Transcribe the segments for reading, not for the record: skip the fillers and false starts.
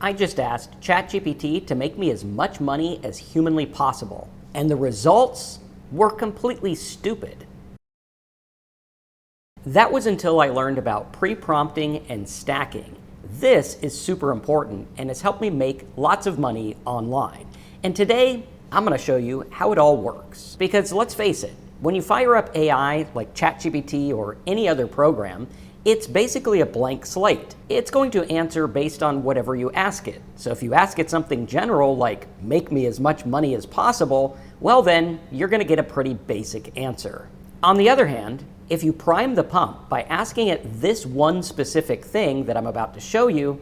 I just asked Chatgpt to make me as much money as humanly possible, and the results were completely stupid. That was until I learned about pre-prompting and stacking. This is super important and has helped me make lots of money online. And today, I'm going to show you how it all works. Because let's face it, when you fire up AI like Chatgpt or any other program, it's basically a blank slate. It's going to answer based on whatever you ask it. So if you ask it something general like, make me as much money as possible, well then, you're going to get a pretty basic answer. On the other hand, if you prime the pump by asking it this one specific thing that I'm about to show you,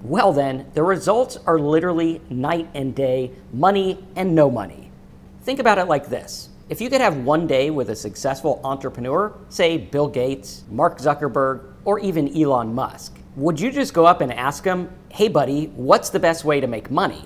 well then, the results are literally night and day, money and no money. Think about it like this. If you could have one day with a successful entrepreneur, say Bill Gates, Mark Zuckerberg, or even Elon Musk, would you just go up and ask him, hey buddy, what's the best way to make money?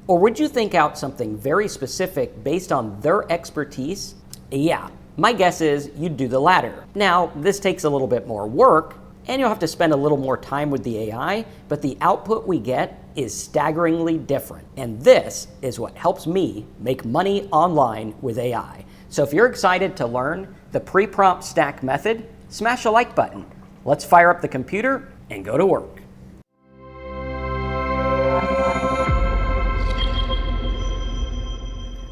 Or would you think out something very specific based on their expertise? Yeah, my guess is you'd do the latter. Now, this takes a little bit more work, and you'll have to spend a little more time with the AI, but the output we get is staggeringly different. And this is what helps me make money online with AI. So if you're excited to learn the pre-prompt stack method, smash a like button. Let's fire up the computer and go to work.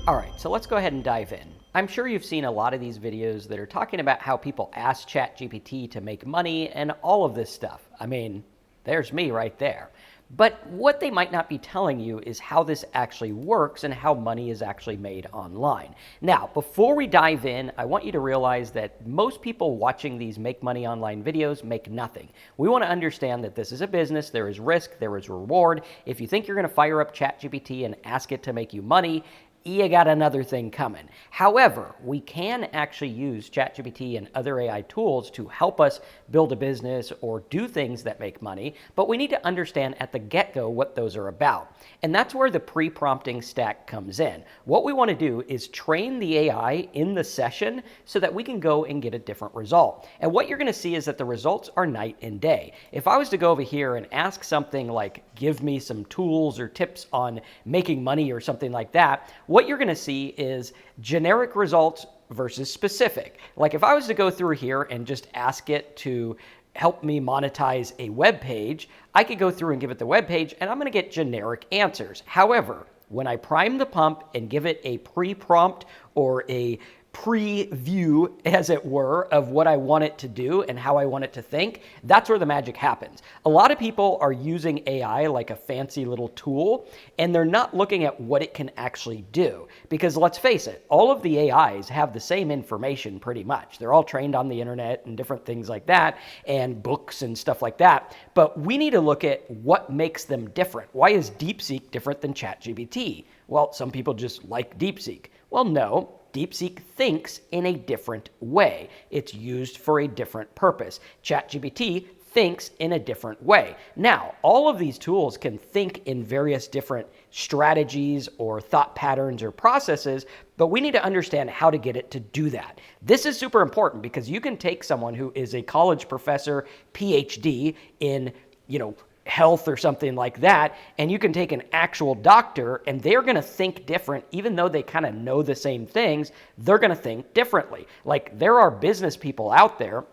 All right, so let's go ahead and dive in. I'm sure you've seen a lot of these videos that are talking about how people ask Chatgpt to make money and all of this stuff. I mean, there's me right there. But what they might not be telling you is how this actually works and how money is actually made online. Now, before we dive in, I want you to realize that most people watching these make money online videos make nothing. We want to understand that this is a business, there is risk, there is reward. If you think you're going to fire up Chatgpt and ask it to make you money, you got another thing coming. However, we can actually use Chatgpt and other AI tools to help us build a business or do things that make money, but we need to understand at the get-go what those are about. And that's where the pre-prompting stack comes in. What we want to do is train the AI in the session so that we can go and get a different result. And what you're going to see is that the results are night and day. If I was to go over here and ask something like, give me some tools or tips on making money or something like that, what you're going to see is generic results versus specific. Like if I was to go through here and just ask it to help me monetize a web page, I could go through and give it the web page and I'm going to get generic answers. However, when I prime the pump and give it a pre-prompt or a preview, as it were, of what I want it to do and how I want it to think, that's where the magic happens. A lot of people are using AI like a fancy little tool, and they're not looking at what it can actually do. Because let's face it, all of the AIs have the same information pretty much. They're all trained on the internet and different things like that, and books and stuff like that. But we need to look at what makes them different. Why is DeepSeek different than ChatGPT? Well, some people just like DeepSeek. Well, no. DeepSeek thinks in a different way. It's used for a different purpose. ChatGPT thinks in a different way. Now, all of these tools can think in various different strategies or thought patterns or processes, but we need to understand how to get it to do that. This is super important because you can take someone who is a college professor, PhD in, health or something like that, and you can take an actual doctor and they're going to think different. Even though they kind of know the same things, they're going to think differently. Like there are business people out there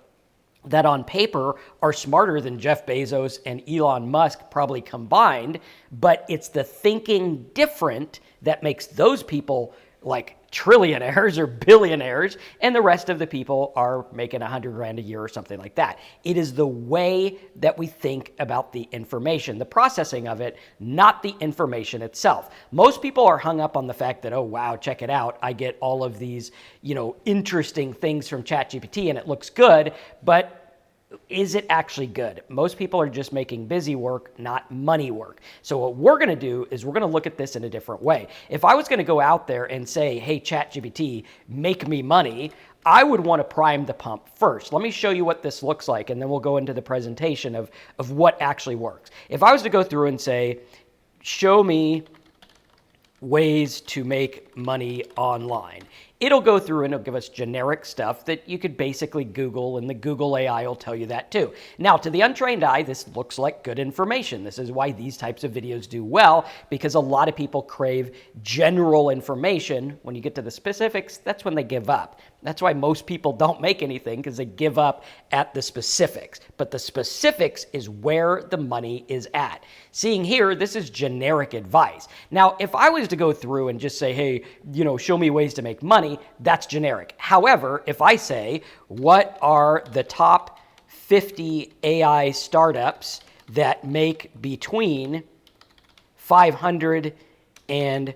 that on paper are smarter than Jeff Bezos and Elon Musk probably combined, but it's the thinking different that makes those people like trillionaires or billionaires, and the rest of the people are making $100,000 a year or something like that. It is the way that we think about the information, the processing of it, not the information itself. Most people are hung up on the fact that, oh, wow, check it out. I get all of these, interesting things from ChatGPT and it looks good, but is it actually good? Most people are just making busy work, not money work. So what we're going to do is we're going to look at this in a different way. If I was going to go out there and say, hey, ChatGPT, make me money, I would want to prime the pump first. Let me show you what this looks like, and then we'll go into the presentation of what actually works. If I was to go through and say, show me ways to make money online, It'll go through and it'll give us generic stuff that you could basically Google, and the Google AI will tell you that too. Now, to the untrained eye, this looks like good information. This is why these types of videos do well, because a lot of people crave general information. When you get to the specifics, that's when they give up. That's why most people don't make anything, because they give up at the specifics. But the specifics is where the money is at. Seeing here, this is generic advice. Now, if I was to go through and just say, hey, show me ways to make money, that's generic. However, if I say, what are the top 50 AI startups that make between 500 and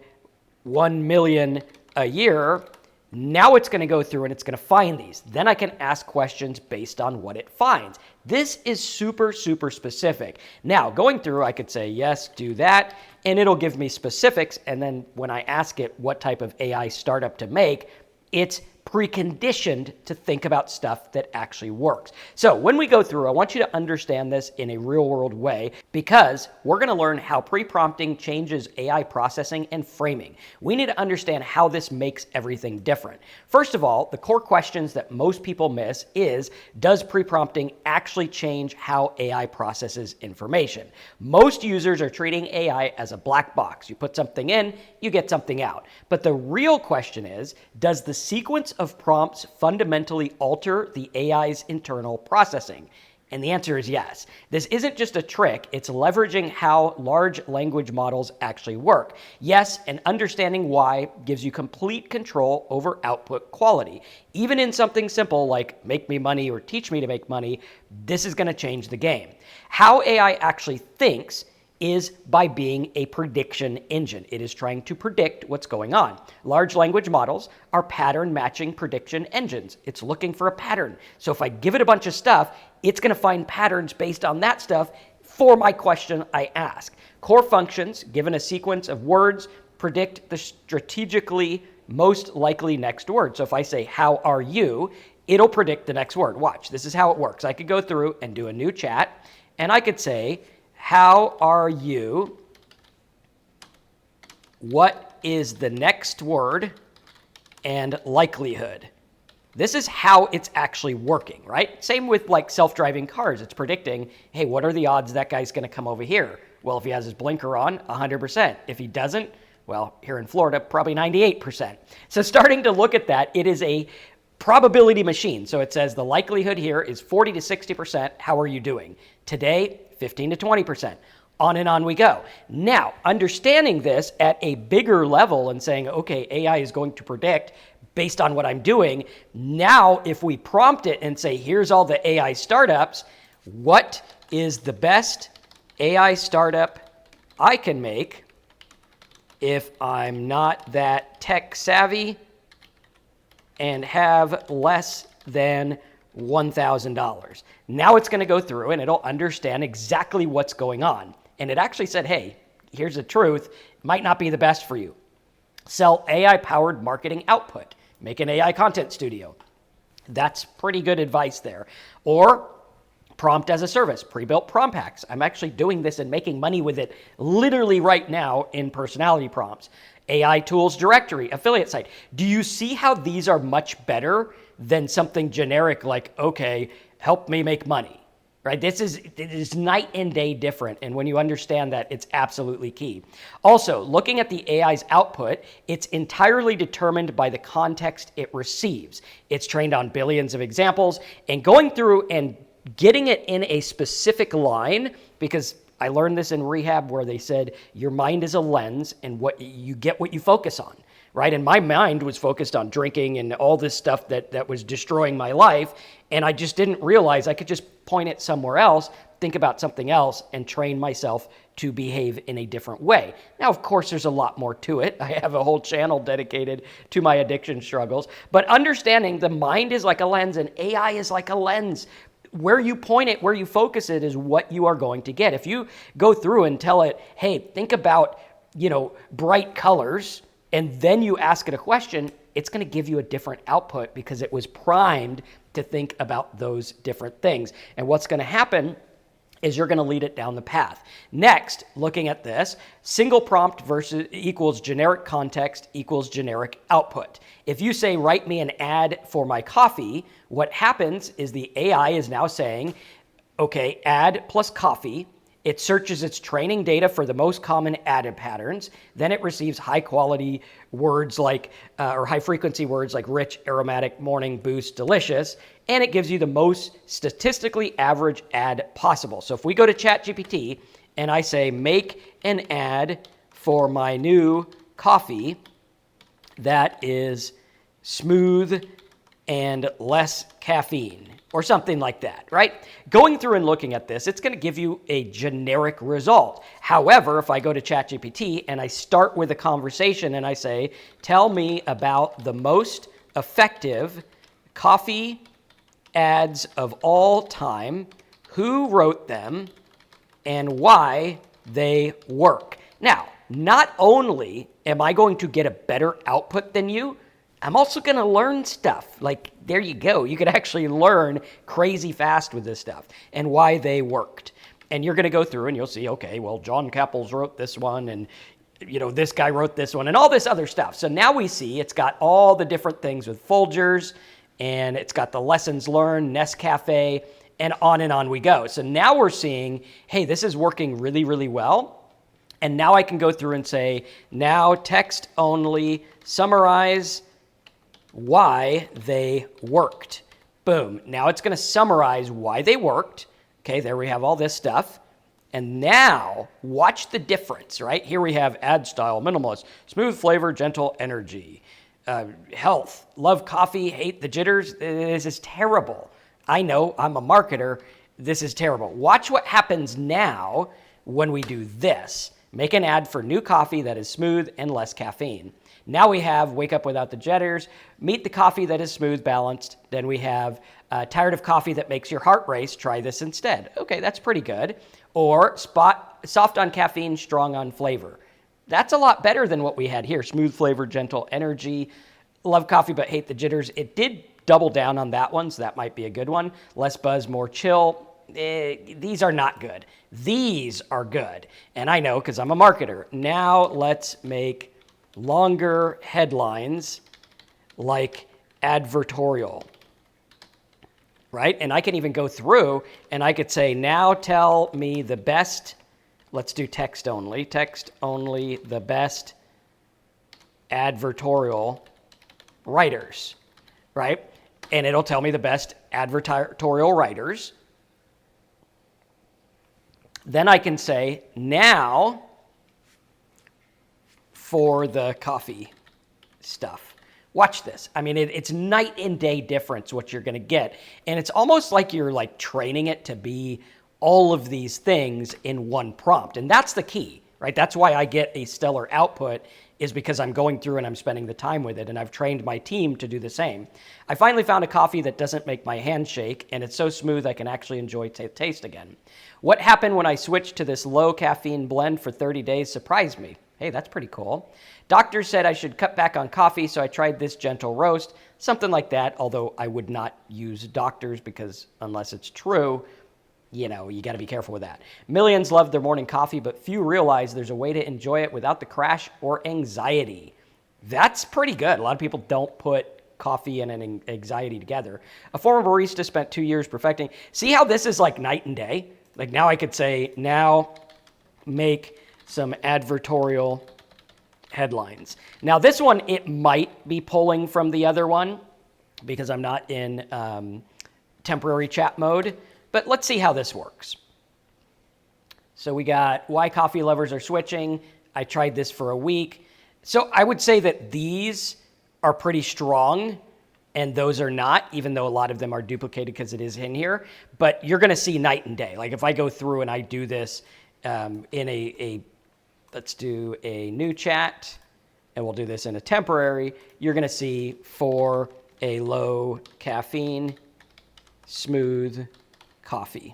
1 million a year, now it's going to go through and it's going to find these. Then I can ask questions based on what it finds. This is super, super specific. Now, going through, I could say, yes, do that, and it'll give me specifics. And then when I ask it what type of AI startup to make, it's preconditioned to think about stuff that actually works. So when we go through, I want you to understand this in a real world way, because we're going to learn how pre-prompting changes AI processing and framing. We need to understand how this makes everything different. First of all, the core questions that most people miss is, does pre-prompting actually change how AI processes information? Most users are treating AI as a black box. You put something in, you get something out. But the real question is, does the sequence of prompts fundamentally alter the AI's internal processing? And the answer is yes. This isn't just a trick, it's leveraging how large language models actually work. Yes, and understanding why gives you complete control over output quality. Even in something simple like make me money or teach me to make money, this is going to change the game. How AI actually thinks is by being a prediction engine. It is trying to predict what's going on. Large language models are pattern matching prediction engines. It's looking for a pattern. So if I give it a bunch of stuff, it's going to find patterns based on that stuff for my question I ask. Core functions, given a sequence of words, predict the strategically most likely next word. So if I say, how are you? It'll predict the next word. Watch, this is how it works. I could go through and do a new chat, and I could say, how are you? What is the next word? And likelihood. This is how it's actually working, right? Same with like self-driving cars. It's predicting, hey, what are the odds that guy's going to come over here? Well, if he has his blinker on, 100%. If he doesn't, well, here in Florida, probably 98%. So starting to look at that, it is a probability machine. So it says the likelihood here is 40 to 60%. How are you doing? Today, 15 to 20%. On and on we go. Now, understanding this at a bigger level and saying, okay, AI is going to predict based on what I'm doing. Now, if we prompt it and say, here's all the AI startups, what is the best AI startup I can make if I'm not that tech savvy and have less than $1,000. Now it's going to go through and it'll understand exactly what's going on. And it actually said, hey, here's the truth. It might not be the best for you. Sell AI-powered marketing output. Make an AI content studio. That's pretty good advice there. Or prompt as a service, pre-built prompt hacks. I'm actually doing this and making money with it literally right now in personality prompts. AI tools directory, affiliate site. Do you see how these are much better than something generic like, okay, help me make money, right? It is night and day different. And when you understand that, it's absolutely key. Also, looking at the AI's output, it's entirely determined by the context it receives. It's trained on billions of examples, and going through and getting it in a specific line, because I learned this in rehab where they said your mind is a lens and what you get what you focus on, right? And my mind was focused on drinking and all this stuff that was destroying my life. And I just didn't realize I could just point it somewhere else, think about something else, and train myself to behave in a different way. Now, of course, there's a lot more to it. I have a whole channel dedicated to my addiction struggles. But understanding the mind is like a lens and AI is like a lens. Where you point it, where you focus it is what you are going to get. If you go through and tell it, hey, think about, bright colors, and then you ask it a question, it's going to give you a different output because it was primed to think about those different things. And what's going to happen is you're going to lead it down the path. Next, looking at this, single prompt versus equals generic context equals generic output. If you say, write me an ad for my coffee, what happens is the AI is now saying, okay, ad plus coffee. It searches its training data for the most common ad patterns. Then it receives high quality words like, or high frequency words like rich, aromatic, morning, boost, delicious. And it gives you the most statistically average ad possible. So if we go to Chatgpt and I say, make an ad for my new coffee that is smooth and less caffeine, or something like that, right? Going through and looking at this, it's going to give you a generic result. However, if I go to ChatGPT and I start with a conversation and I say, tell me about the most effective coffee ads of all time, who wrote them, and why they work. Now, not only am I going to get a better output than you, I'm also going to learn stuff. Like, there you go. You could actually learn crazy fast with this stuff and why they worked. And you're going to go through and you'll see, okay, well, John Capples wrote this one and, you know, this guy wrote this one and all this other stuff. So now we see it's got all the different things with Folgers and it's got the lessons learned, Nescafe, and on we go. So now we're seeing, hey, this is working really, really well. And now I can go through and say, now text only, summarize why they worked. Boom. Now it's going to summarize why they worked. Okay, there we have all this stuff. And now watch the difference, right? Here we have ad style, minimalist, smooth flavor, gentle energy, health, love coffee, hate the jitters. This is terrible. I know, I'm a marketer. This is terrible. Watch what happens now when we do this. Make an ad for new coffee that is smooth and less caffeine. Now we have wake up without the jitters, meet the coffee that is smooth, balanced. Then we have tired of coffee that makes your heart race, try this instead. Okay, that's pretty good. Or soft on caffeine, strong on flavor. That's a lot better than what we had here. Smooth flavor, gentle energy, love coffee but hate the jitters. It did double down on that one, so that might be a good one. Less buzz, more chill. These are not good. These are good. And I know because I'm a marketer. Now let's make longer headlines like advertorial, right? And I can even go through and I could say, now tell me the best, let's do text only, the best advertorial writers, right? And it'll tell me the best advertorial writers. Then I can say, now for the coffee stuff. Watch this. I mean, it's night and day difference what you're going to get. And it's almost like you're like training it to be all of these things in one prompt. And that's the key, right? That's why I get a stellar output, is because I'm going through and I'm spending the time with it. And I've trained my team to do the same. I finally found a coffee that doesn't make my hand shake. And it's so smooth I can actually enjoy taste again. What happened when I switched to this low caffeine blend for 30 days surprised me. Hey, that's pretty cool. Doctors said I should cut back on coffee, so I tried this gentle roast, something like that, although I would not use doctors because unless it's true, you know, you got to be careful with that. Millions love their morning coffee, but few realize there's a way to enjoy it without the crash or anxiety. That's pretty good. A lot of people don't put coffee and an anxiety together. A former barista spent 2 years perfecting. See how this is like night and day? Like now I could say, now make some advertorial headlines. Now this one, it might be pulling from the other one because I'm not in temporary chat mode, but let's see how this works. So we got why coffee lovers are switching. I tried this for a week. So I would say that these are pretty strong and those are not, even though a lot of them are duplicated because it is in here, but you're going to see night and day. Like if I go through and I do this in let's do a new chat, and we'll do this in a temporary. You're going to see for a low caffeine, smooth coffee,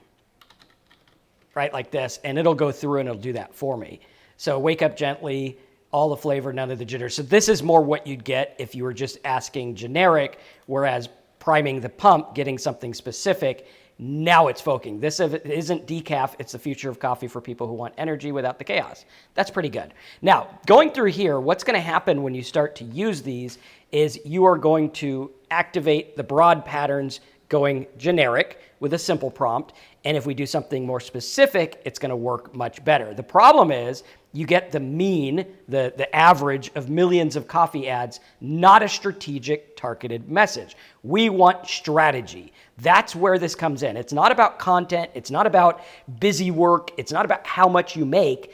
right? Like this, and it'll go through and it'll do that for me. So wake up gently, all the flavor, none of the jitters. So this is more what you'd get if you were just asking generic, whereas priming the pump, getting something specific, Now it's foking. This isn't decaf. It's the future of coffee for people who want energy without the chaos. That's pretty good. Now, going through here, what's going to happen when you start to use these is you are going to activate the broad patterns going generic with a simple prompt. And if we do something more specific, it's going to work much better. The problem is you get the mean, the average of millions of coffee ads, not a strategic targeted message. We want strategy. That's where this comes in. It's not about content. It's not about busy work. It's not about how much you make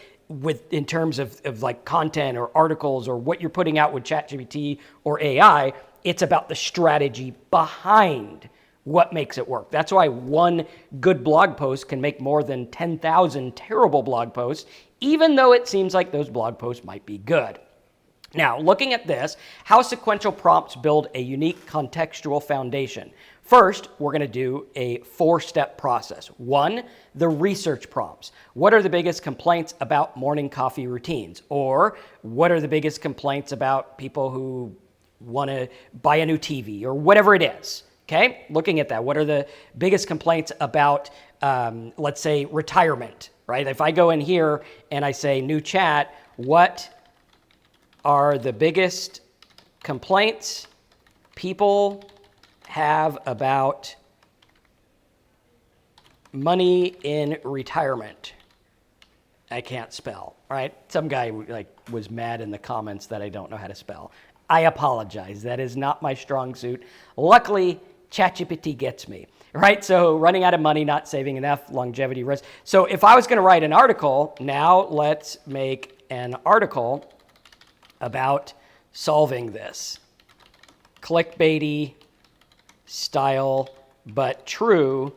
in terms of like content or articles or what you're putting out with ChatGPT or AI. It's about the strategy behind what makes it work. That's why one good blog post can make more than 10,000 terrible blog posts, even though it seems like those blog posts might be good. Now, looking at this, how sequential prompts build a unique contextual foundation. First, we're going to do a 4-step process. 1, the research prompts. What are the biggest complaints about morning coffee routines? Or what are the biggest complaints about people who want to buy a new TV or whatever it is? Okay, looking at that, what are the biggest complaints about, let's say, retirement, right? If I go in here and I say, new chat, what are the biggest complaints people have about money in retirement? I can't spell, right? Some guy was mad in the comments that I don't know how to spell. I apologize. That is not my strong suit. Luckily, ChatGPT gets me, right? So running out of money, not saving enough, longevity risk. So if I was going to write an article, now let's make an article about solving this. Clickbaity style, but true,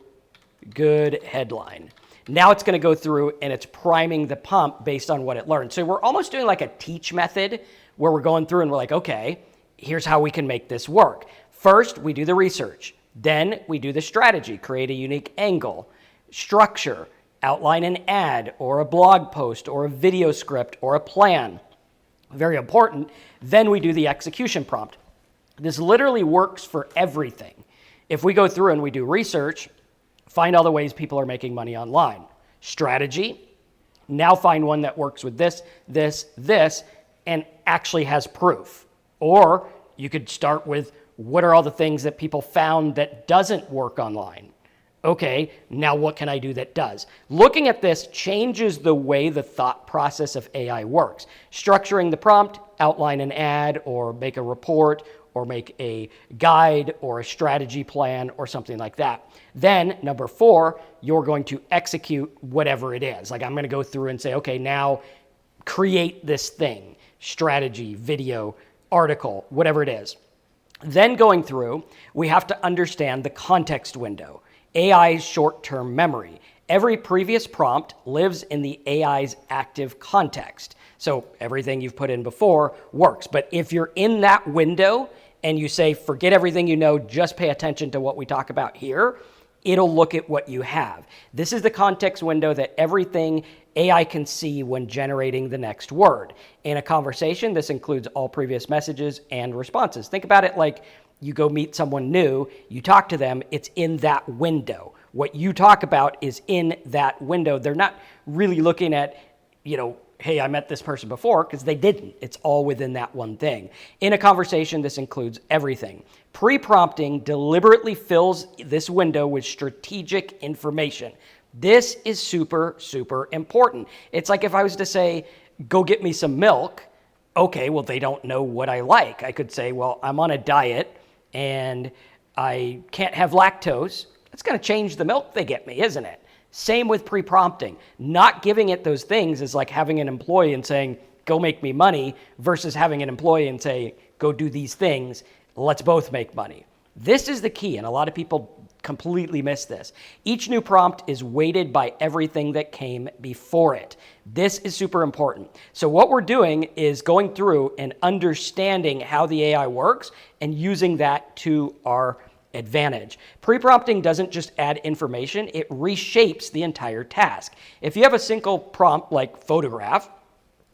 good headline. Now it's going to go through and it's priming the pump based on what it learned. So we're almost doing like a teach method where we're going through and we're like, okay, here's how we can make this work. First, we do the research. Then we do the strategy, create a unique angle, structure, outline an ad or a blog post or a video script or a plan. Very important. Then we do the execution prompt. This literally works for everything. If we go through and we do research, find all the ways people are making money online. Strategy, now find one that works with this, and actually has proof. Or you could start with what are all the things that people found that doesn't work online? Okay, now what can I do that does? Looking at this changes the way the thought process of AI works. Structuring the prompt, outline an ad or make a report or make a guide or a strategy plan or something like that. Then number 4, you're going to execute whatever it is. Like I'm going to go through and say, okay, now create this thing, strategy, video, article, whatever it is. Then going through, we have to understand the context window, AI's short-term memory. Every previous prompt lives in the AI's active context. So everything you've put in before works. But if you're in that window and you say, forget everything you know, just pay attention to what we talk about here, it'll look at what you have. This is the context window that everything AI can see when generating the next word. In a conversation, this includes all previous messages and responses. Think about it like you go meet someone new, you talk to them, it's in that window. What you talk about is in that window. They're not really looking at, hey, I met this person before, because they didn't. It's all within that one thing. In a conversation, this includes everything. Pre-prompting deliberately fills this window with strategic information. This is super, super important. It's like if I was to say, go get me some milk. Okay, well, they don't know what I like. I could say, well, I'm on a diet and I can't have lactose. That's going to change the milk they get me, isn't it? Same with pre-prompting. Not giving it those things is like having an employee and saying, go make me money, versus having an employee and say, go do these things. Let's both make money. This is the key, and a lot of people completely miss this. Each new prompt is weighted by everything that came before it. This is super important. So what we're doing is going through and understanding how the AI works and using that to our advantage. Pre-prompting doesn't just add information, it reshapes the entire task. If you have a single prompt like photograph,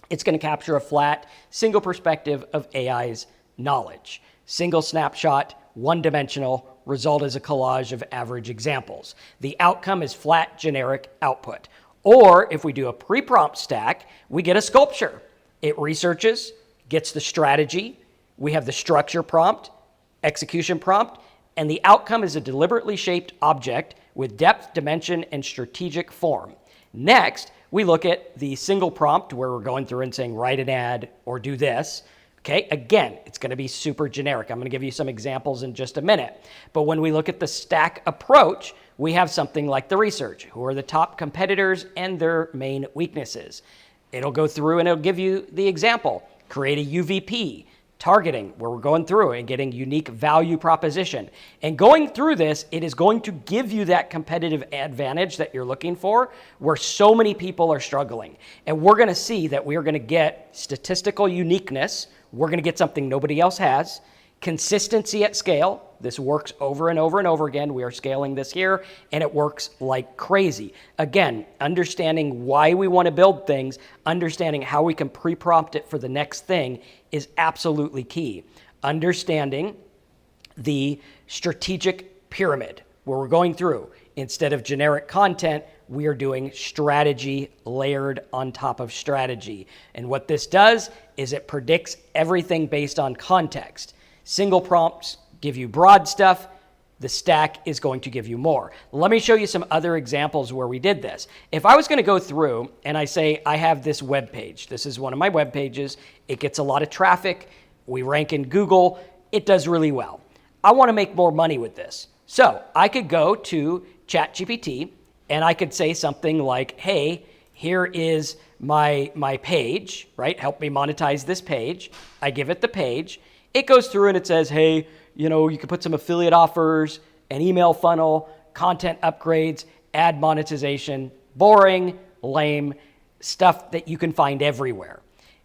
it's going to capture a flat, single perspective of AI's knowledge. Single snapshot, one-dimensional, result is a collage of average examples. The outcome is flat generic output. Or if we do a pre-prompt stack, we get a sculpture. It researches, gets the strategy, we have the structure prompt, execution prompt, and the outcome is a deliberately shaped object with depth, dimension, and strategic form. Next, we look at the single prompt where we're going through and saying write an ad or do this. Okay, again, it's going to be super generic. I'm going to give you some examples in just a minute. But when we look at the stack approach, we have something like the research. Who are the top competitors and their main weaknesses? It'll go through and it'll give you the example. Create a UVP, targeting, where we're going through and getting unique value proposition. And going through this, it is going to give you that competitive advantage that you're looking for, where so many people are struggling. And we're going to see that we are going to get statistical uniqueness. We're going to get something nobody else has. Consistency at scale. This works over and over and over again. We are scaling this here, and it works like crazy. Again, understanding why we want to build things, understanding how we can pre-prompt it for the next thing is absolutely key. Understanding the strategic pyramid, where we're going through. Instead of generic content, we are doing strategy layered on top of strategy. And what this does is it predicts everything based on context. Single prompts give you broad stuff. The stack is going to give you more. Let me show you some other examples where we did this. If I was going to go through and I say, I have this web page. This is one of my web pages. It gets a lot of traffic. We rank in Google. It does really well. I want to make more money with this. So I could go to Chatgpt and I could say something like, hey, here is my page, right? Help me monetize this page. I give it the page. It goes through and it says, hey, you can put some affiliate offers, an email funnel, content upgrades, ad monetization, boring, lame, stuff that you can find everywhere.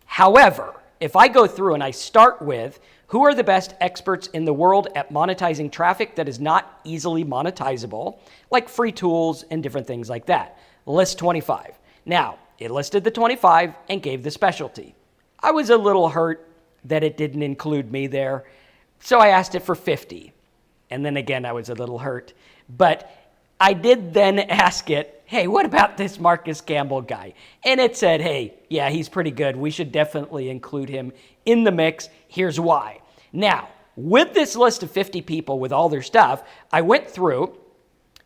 However, if I go through and I start with who are the best experts in the world at monetizing traffic that is not easily monetizable, like free tools and different things like that, list 25. Now, it listed the 25 and gave the specialty. I was a little hurt that it didn't include me there. So I asked it for 50. And then again, I was a little hurt. But I did then ask it, hey, what about this Marcus Campbell guy? And it said, hey, yeah, he's pretty good. We should definitely include him in the mix. Here's why. Now, with this list of 50 people with all their stuff, I went through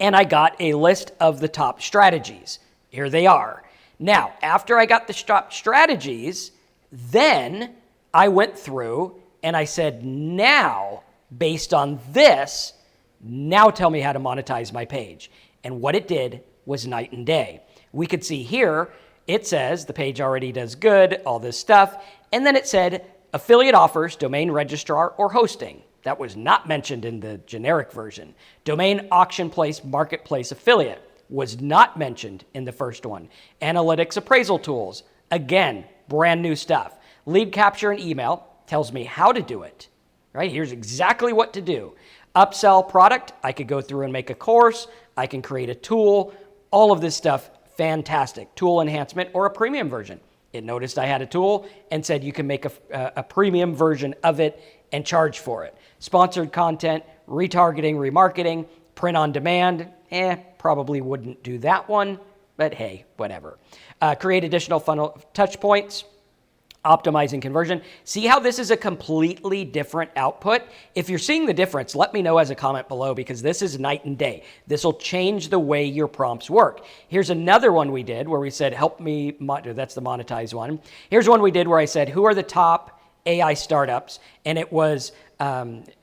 and I got a list of the top strategies. Here they are. Now, after I got the top strategies, then I went through and I said, now, based on this, now tell me how to monetize my page. And what it did was night and day. We could see here, it says the page already does good, all this stuff. And then it said affiliate offers, domain registrar, or hosting. That was not mentioned in the generic version. Domain auction place, marketplace affiliate was not mentioned in the first one. Analytics appraisal tools, again, brand new stuff. Lead capture and email tells me how to do it, right? Here's exactly what to do. Upsell product, I could go through and make a course. I can create a tool. All of this stuff, fantastic. Tool enhancement or a premium version. It noticed I had a tool and said you can make a premium version of it and charge for it. Sponsored content, retargeting, remarketing, print on demand. Probably wouldn't do that one, but hey, whatever. Create additional funnel touch points. Optimizing conversion. See how this is a completely different output? If you're seeing the difference, let me know as a comment below, because this is night and day. This will change the way your prompts work. Here's another one we did where we said, help me, that's the monetize one. Here's one we did where I said, who are the top AI startups? And it was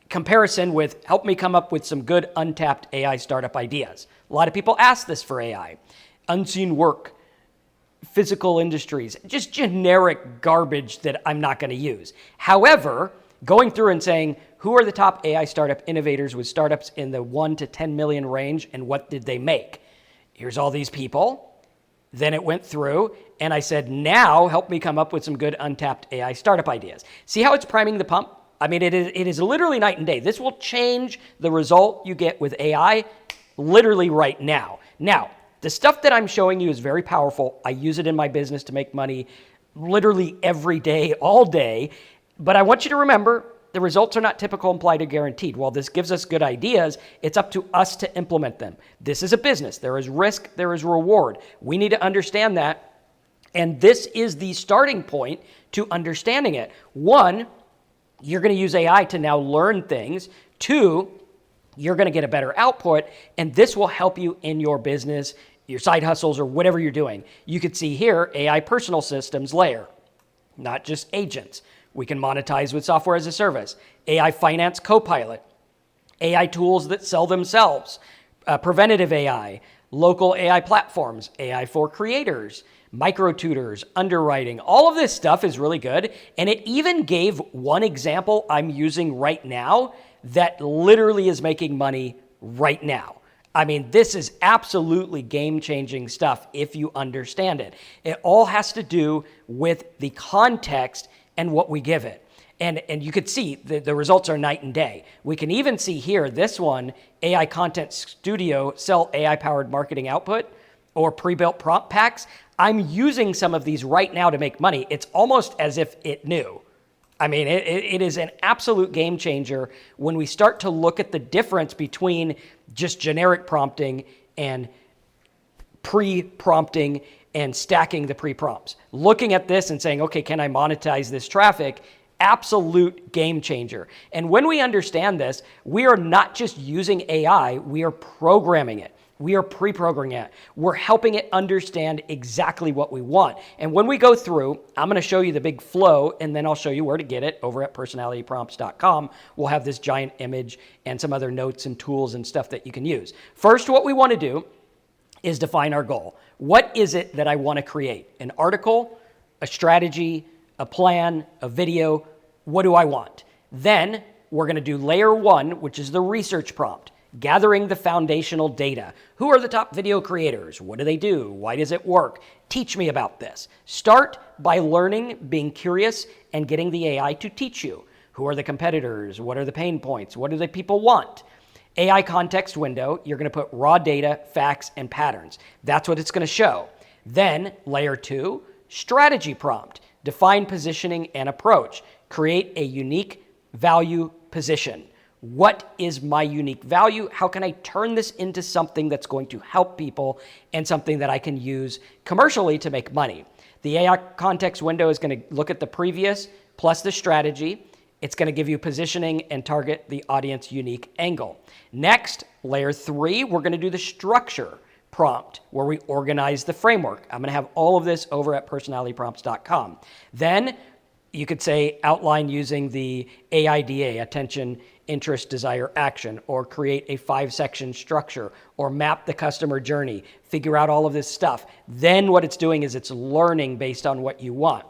comparison with, help me come up with some good untapped AI startup ideas. A lot of people ask this for AI. Unseen work. Physical industries, just generic garbage that I'm not going to use. However, going through and saying, who are the top AI startup innovators with startups in the 1 to 10 million range and what did they make? Here's all these people. Then it went through and I said, now help me come up with some good untapped AI startup ideas. See how it's priming the pump? I mean, it is literally night and day. This will change the result you get with AI literally right now. Now, the stuff that I'm showing you is very powerful. I use it in my business to make money literally every day, all day. But I want you to remember, the results are not typical, implied, or guaranteed. While this gives us good ideas, it's up to us to implement them. This is a business. There is risk, there is reward. We need to understand that. And this is the starting point to understanding it. One, you're going to use AI to now learn things. Two, you're going to get a better output, and this will help you in your business, your side hustles, or whatever you're doing. You could see here, AI personal systems layer, not just agents. We can monetize with software as a service, AI finance copilot, AI tools that sell themselves, preventative AI, local AI platforms, AI for creators, micro tutors, underwriting. All of this stuff is really good. And it even gave one example I'm using right now that literally is making money right now. I mean, this is absolutely game-changing stuff if you understand it. It all has to do with the context and what we give it. And you could see the results are night and day. We can even see here, this one, AI Content Studio, sell AI-powered marketing output or pre-built prompt packs. I'm using some of these right now to make money. It's almost as if it knew. I mean, it is an absolute game changer when we start to look at the difference between just generic prompting and pre-prompting and stacking the pre-prompts. Looking at this and saying, okay, can I monetize this traffic? Absolute game changer. And when we understand this, we are not just using AI, we are programming it. We are pre-programming it. We're helping it understand exactly what we want. And when we go through, I'm going to show you the big flow, and then I'll show you where to get it over at personalityprompts.com. We'll have this giant image and some other notes and tools and stuff that you can use. First, what we want to do is define our goal. What is it that I want to create? An article, a strategy, a plan, a video? What do I want? Then we're going to do layer one, which is the research prompt. Gathering the foundational data. Who are the top video creators? What do they do? Why does it work? Teach me about this. Start by learning, being curious, and getting the AI to teach you. Who are the competitors? What are the pain points? What do the people want? AI context window, you're going to put raw data, facts, and patterns. That's what it's going to show. Then, layer two, strategy prompt. Define positioning and approach. Create a unique value position. What is my unique value? How can I turn this into something that's going to help people and something that I can use commercially to make money? The AI context window is going to look at the previous plus the strategy. It's going to give you positioning and target the audience unique angle. Next, layer three, we're going to do the structure prompt where we organize the framework. I'm going to have all of this over at personalityprompts.com. Then you could say outline using the AIDA, attention, interest, desire, action, or create a 5-section structure, or map the customer journey, figure out all of this stuff. Then what it's doing is it's learning based on what you want.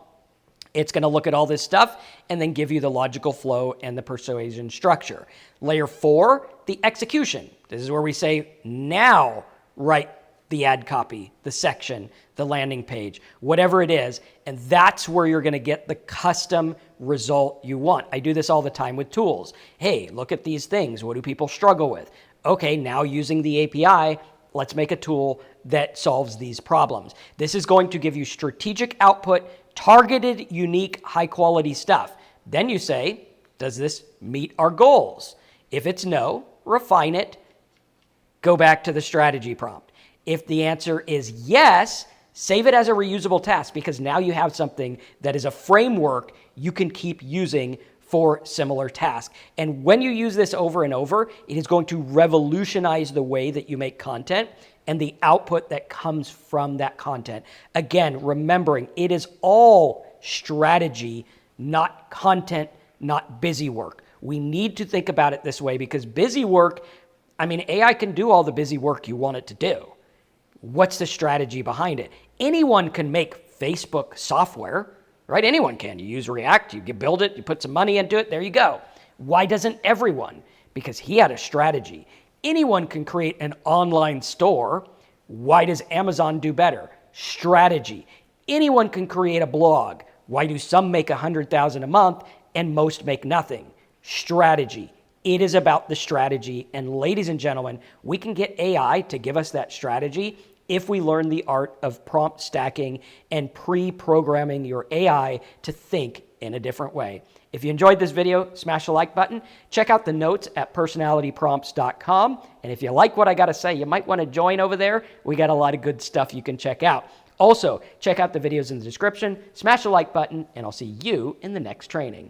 It's going to look at all this stuff and then give you the logical flow and the persuasion structure. Layer 4, the execution. This is where we say, now write the ad copy, the section, the landing page, whatever it is. And that's where you're going to get the custom result you want. I do this all the time with tools. Hey, look at these things. What do people struggle with? Okay, now using the API, let's make a tool that solves these problems. This is going to give you strategic output, targeted, unique, high quality stuff. Then you say, does this meet our goals? If it's no, refine it, go back to the strategy prompt. If the answer is yes, save it as a reusable task, because now you have something that is a framework you can keep using for similar tasks. And when you use this over and over, it is going to revolutionize the way that you make content and the output that comes from that content. Again, remembering it is all strategy, not content, not busy work. We need to think about it this way, because busy work, I mean, AI can do all the busy work you want it to do. What's the strategy behind it? Anyone can make Facebook software, right? Anyone can. You use React, you build it, you put some money into it, there you go. Why doesn't everyone? Because he had a strategy. Anyone can create an online store. Why does Amazon do better? Strategy. Anyone can create a blog. Why do some make $100,000 a month and most make nothing? Strategy. It is about the strategy. And ladies and gentlemen, we can get AI to give us that strategy if we learn the art of prompt stacking and pre-programming your AI to think in a different way. If you enjoyed this video, smash the like button. Check out the notes at personalityprompts.com. And if you like what I got to say, you might want to join over there. We got a lot of good stuff you can check out. Also, check out the videos in the description, smash the like button, and I'll see you in the next training.